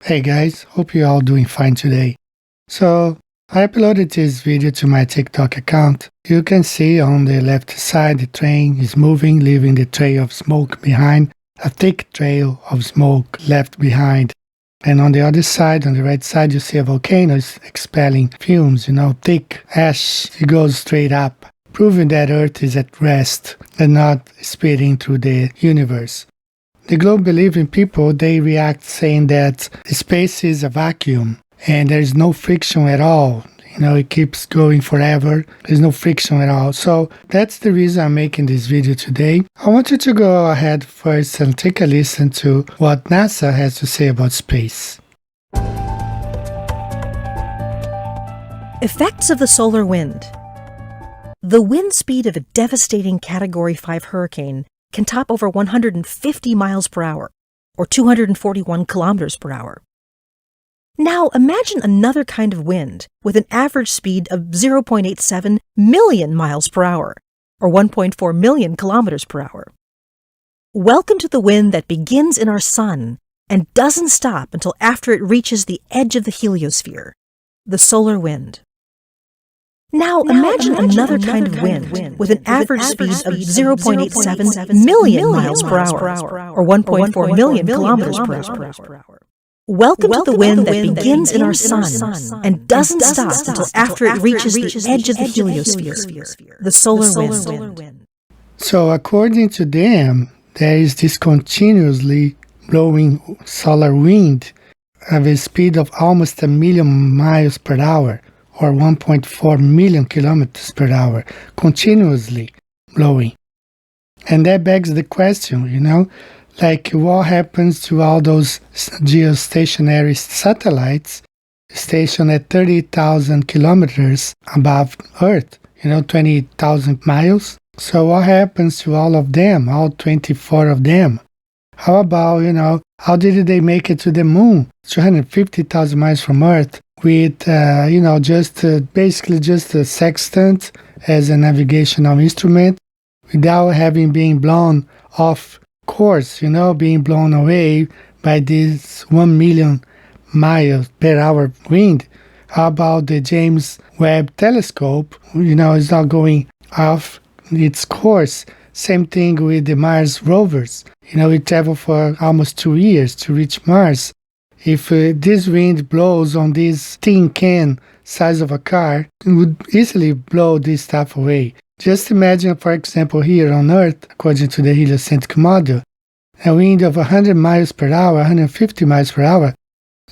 Hey guys, hope you're all doing fine today. So, I uploaded this video to my TikTok account. You can see on the left side the train is moving, leaving the trail of smoke behind, a thick trail of smoke left behind. And on the other side, on the right side, you see a volcano is expelling fumes, thick ash. It goes straight up, proving that Earth is at rest and not speeding through the universe. The globe-believing people, they react saying that space is a vacuum and there's no friction at all. It keeps going forever. There's no friction at all. So that's the reason I'm making this video today. I want you to go ahead first and take a listen to what NASA has to say about space. Effects of the solar wind. The wind speed of a devastating Category 5 hurricane can top over 150 miles per hour, or 241 kilometers per hour. Now imagine another kind of wind with an average speed of 0.87 million miles per hour, or 1.4 million kilometers per hour. Welcome to the wind that begins in our sun and doesn't stop until after it reaches the edge of the heliosphere, the solar wind. Now imagine another kind of wind with an average speed of 0.87 million miles per hour, or 1.4 million kilometers per hour. Welcome to the wind that begins in our sun and doesn't stop until after it reaches the edge of the heliosphere, the solar wind. So according to them, there is this continuously blowing solar wind of a speed of almost 1 million miles per hour, or 1.4 million kilometers per hour, continuously blowing. And that begs the question, what happens to all those geostationary satellites stationed at 30,000 kilometers above Earth, 20,000 miles? So what happens to all of them, all 24 of them? How about, how did they make it to the moon, 250,000 miles from Earth, with, basically just a sextant as a navigational instrument, without having been blown off course, being blown away by this 1 million miles per hour wind? How about the James Webb telescope, is not going off its course? Same thing with the Mars rovers. It traveled for almost 2 years to reach Mars. If this wind blows on this tin can size of a car, it would easily blow this stuff away. Just imagine, for example, here on Earth, according to the heliocentric model, a wind of 100 miles per hour, 150 miles per hour.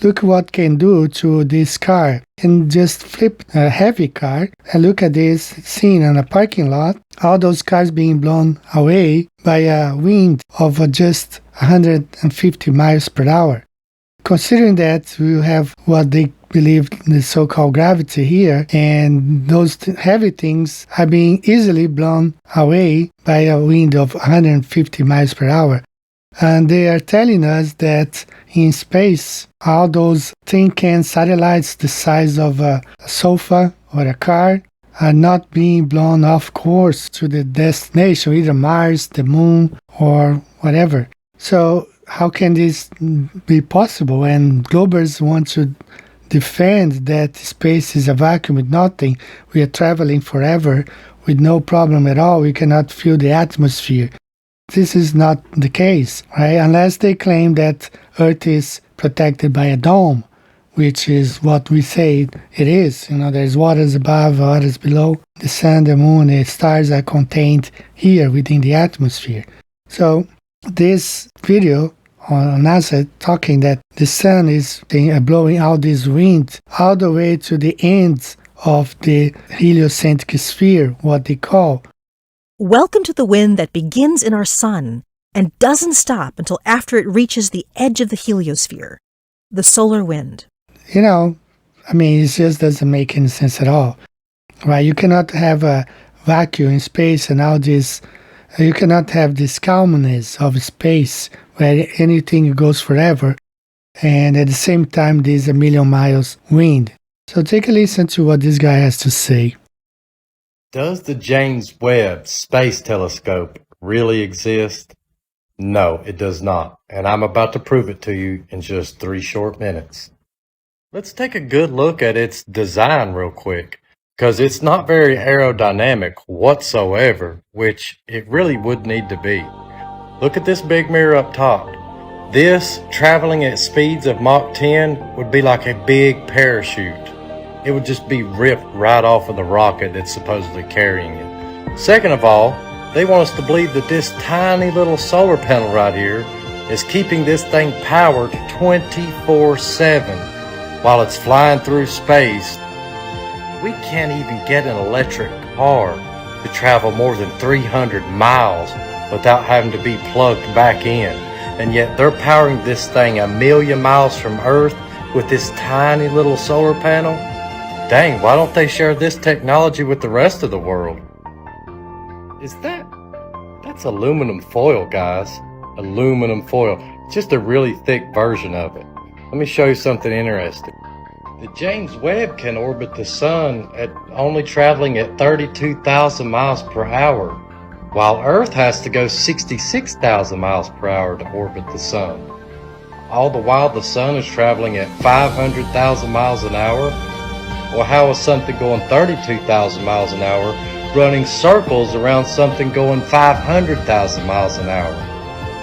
Look what can do to this car. Can just flip a heavy car. And look at this scene on a parking lot. All those cars being blown away by a wind of just 150 miles per hour. Considering that we have what they believe the so-called gravity here, and those heavy things are being easily blown away by a wind of 150 miles per hour. And they are telling us that in space, all those tin can satellites the size of a sofa or a car are not being blown off course to the destination, either Mars, the moon, or whatever. So how can this be possible? And Globers want to defend that space is a vacuum with nothing. We are traveling forever with no problem at all. We cannot feel the atmosphere. This is not the case, right? Unless they claim that Earth is protected by a dome, which is what we say it is. There's waters above, waters below. The sun, the moon, the stars are contained here within the atmosphere. So this video on NASA talking that the sun is blowing out this wind all the way to the ends of the heliocentric sphere, what they call. Welcome to the wind that begins in our sun and doesn't stop until after it reaches the edge of the heliosphere, the solar wind. It just doesn't make any sense at all, right? You cannot have a vacuum in space and all this. You cannot have this calmness of space where anything goes forever, and at the same time there's 1 million miles wind. So take a listen to what this guy has to say. Does the James Webb Space Telescope really exist? No, it does not, and I'm about to prove it to you in just 3 short minutes. Let's take a good look at its design real quick, because it's not very aerodynamic whatsoever, which it really would need to be. Look at this big mirror up top. This, traveling at speeds of Mach 10, would be like a big parachute. It would just be ripped right off of the rocket that's supposedly carrying it. Second of all, they want us to believe that this tiny little solar panel right here is keeping this thing powered 24/7 while it's flying through space. We can't even get an electric car to travel more than 300 miles without having to be plugged back in. And yet they're powering this thing 1,000,000 miles from Earth with this tiny little solar panel. Dang, why don't they share this technology with the rest of the world? That's aluminum foil, guys. Aluminum foil. Just a really thick version of it. Let me show you something interesting. The James Webb can orbit the sun at only traveling at 32,000 miles per hour, while Earth has to go 66,000 miles per hour to orbit the sun. All the while the sun is traveling at 500,000 miles an hour. Well, how is something going 32,000 miles an hour running circles around something going 500,000 miles an hour?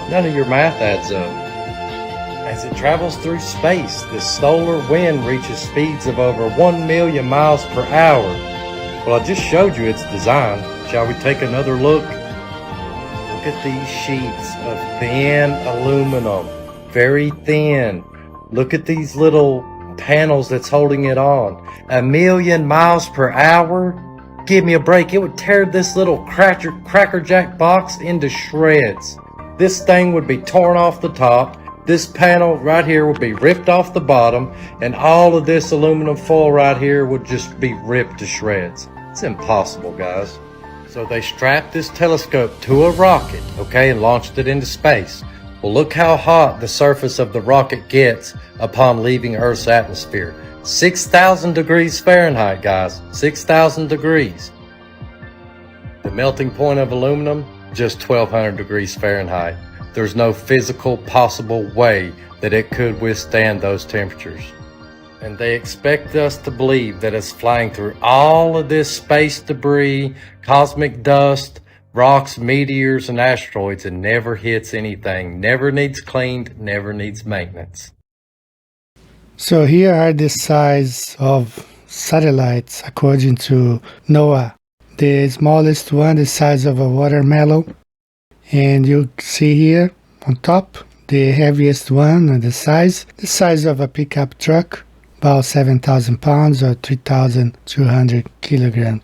None of your math adds up. As it travels through space, the solar wind reaches speeds of over 1,000,000 miles per hour. Well, I just showed you its design. Shall we take another look? Look at these sheets of thin aluminum, very thin. Look at these little panels that's holding it on. 1,000,000 miles per hour? Give me a break. It would tear this little Cracker Jack box into shreds. This thing would be torn off the top. This panel right here would be ripped off the bottom, and all of this aluminum foil right here would just be ripped to shreds. It's impossible, guys. So they strapped this telescope to a rocket, okay, and launched it into space. Well, look how hot the surface of the rocket gets upon leaving Earth's atmosphere. 6,000 degrees Fahrenheit, guys. 6,000 degrees. The melting point of aluminum, just 1,200 degrees Fahrenheit. There's no physical possible way that it could withstand those temperatures. And they expect us to believe that it's flying through all of this space debris, cosmic dust, rocks, meteors, and asteroids, and never hits anything, never needs cleaned, never needs maintenance. So here are the size of satellites according to NOAA. The smallest one, the size of a watermelon. And you see here on top, the heaviest one, the size of a pickup truck, about 7,000 pounds or 3,200 kilograms.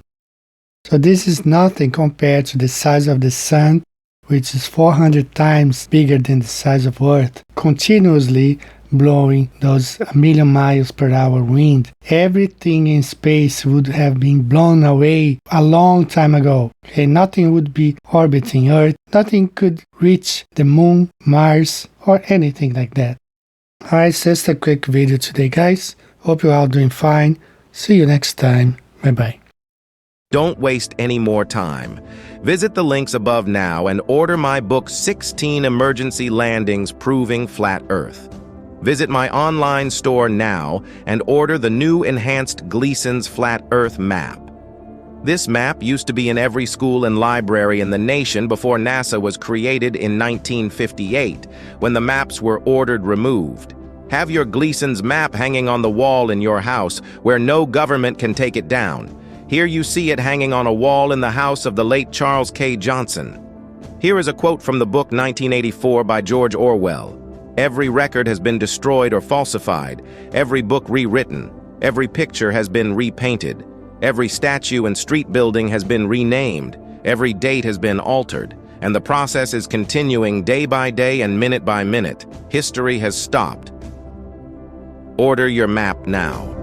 So this is nothing compared to the size of the sun, which is 400 times bigger than the size of Earth, continuously blowing those 1,000,000 miles per hour wind. Everything in space would have been blown away a long time ago. Okay, nothing would be orbiting Earth. Nothing could reach the moon, Mars, or anything like that. Alright, so just a quick video today, guys. Hope you're all doing fine. See you next time. Bye-bye. Don't waste any more time. Visit the links above now and order my book 16 Emergency Landings Proving Flat Earth. Visit my online store now and order the new enhanced Gleason's Flat Earth map. This map used to be in every school and library in the nation before NASA was created in 1958, when the maps were ordered removed. Have your Gleason's map hanging on the wall in your house where no government can take it down. Here you see it hanging on a wall in the house of the late Charles K. Johnson. Here is a quote from the book 1984 by George Orwell. Every record has been destroyed or falsified, every book rewritten, every picture has been repainted, every statue and street building has been renamed, every date has been altered, and the process is continuing day by day and minute by minute. History has stopped. Order your map now.